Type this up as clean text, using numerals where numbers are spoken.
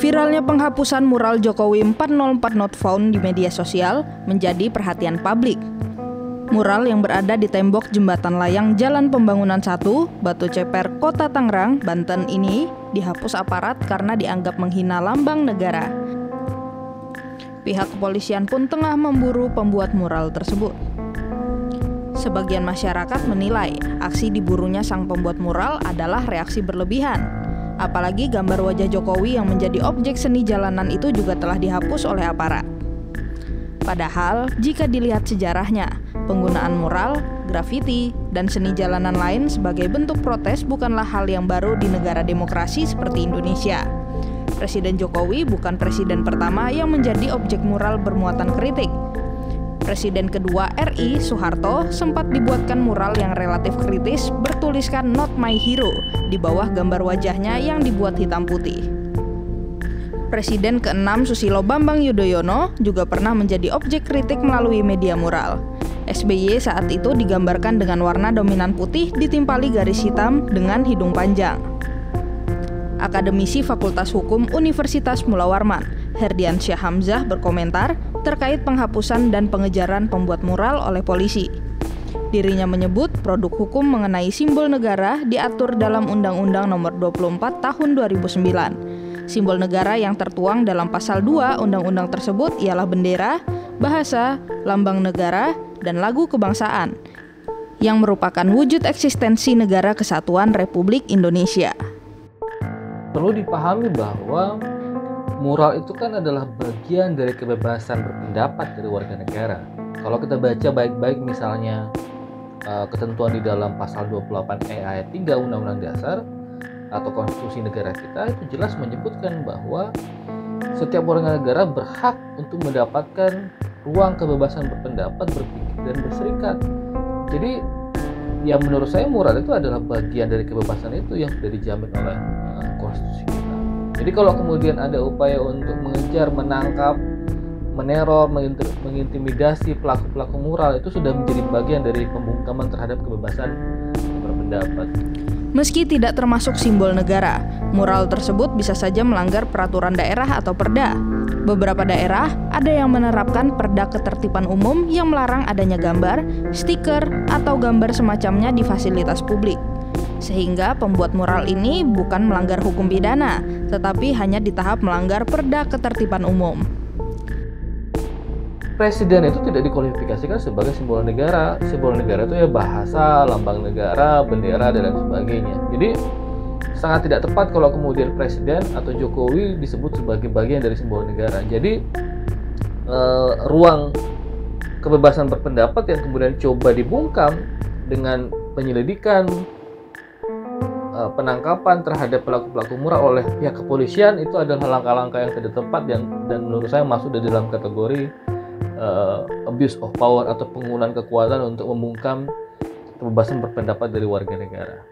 Viralnya penghapusan mural Jokowi 404 not found di media sosial menjadi perhatian publik. Mural yang berada di tembok jembatan layang Jalan Pembangunan 1, Batu Ceper, Kota Tangerang, Banten ini dihapus aparat karena dianggap menghina lambang negara. Pihak kepolisian pun tengah memburu pembuat mural tersebut. Sebagian masyarakat menilai aksi diburunya sang pembuat mural adalah reaksi berlebihan. Apalagi gambar wajah Jokowi yang menjadi objek seni jalanan itu juga telah dihapus oleh aparat. Padahal, jika dilihat sejarahnya, penggunaan mural, grafiti, dan seni jalanan lain sebagai bentuk protes bukanlah hal yang baru di negara demokrasi seperti Indonesia. Presiden Jokowi bukan presiden pertama yang menjadi objek mural bermuatan kritik. Presiden kedua RI, Soeharto, sempat dibuatkan mural yang relatif kritis bertuliskan "Not My Hero" di bawah gambar wajahnya yang dibuat hitam putih. Presiden ke-6 Susilo Bambang Yudhoyono juga pernah menjadi objek kritik melalui media mural. SBY saat itu digambarkan dengan warna dominan putih ditimpali garis hitam dengan hidung panjang. Akademisi Fakultas Hukum Universitas Mula Warman, Herdiansyah Hamzah berkomentar terkait penghapusan dan pengejaran pembuat mural oleh polisi. Dirinya menyebut produk hukum mengenai simbol negara diatur dalam Undang-Undang Nomor 24 Tahun 2009. Simbol negara yang tertuang dalam pasal 2 undang-undang tersebut ialah bendera, bahasa, lambang negara, dan lagu kebangsaan, yang merupakan wujud eksistensi Negara Kesatuan Republik Indonesia. Perlu dipahami bahwa mural itu kan adalah bagian dari kebebasan berpendapat dari warga negara. Kalau kita baca baik-baik misalnya ketentuan di dalam pasal 28E ayat 3 Undang-Undang Dasar atau konstitusi negara kita, itu jelas menyebutkan bahwa setiap warga negara berhak untuk mendapatkan ruang kebebasan berpendapat, berpikir, dan berserikat. Jadi yang menurut saya mural itu adalah bagian dari kebebasan itu yang sudah dijamin oleh konstitusi kita. Jadi kalau kemudian ada upaya untuk mengejar, menangkap, meneror, mengintimidasi pelaku-pelaku mural, itu sudah menjadi bagian dari pembungkaman terhadap kebebasan berpendapat. Meski tidak termasuk simbol negara, mural tersebut bisa saja melanggar peraturan daerah atau perda. Beberapa daerah ada yang menerapkan perda ketertiban umum yang melarang adanya gambar, stiker, atau gambar semacamnya di fasilitas publik. Sehingga pembuat mural ini bukan melanggar hukum pidana, tetapi hanya di tahap melanggar perda ketertiban umum. Presiden itu tidak dikualifikasikan sebagai simbol negara. Simbol negara itu ya bahasa, lambang negara, bendera, dan lain sebagainya. Jadi sangat tidak tepat kalau kemudian Presiden atau Jokowi disebut sebagai bagian dari simbol negara. Jadi ruang kebebasan berpendapat yang kemudian coba dibungkam dengan penyelidikan, penangkapan terhadap pelaku-pelaku mural oleh pihak kepolisian, itu adalah langkah-langkah yang tidak tepat dan menurut saya masuk di dalam kategori abuse of power atau penggunaan kekuatan untuk membungkam kebebasan berpendapat dari warga negara.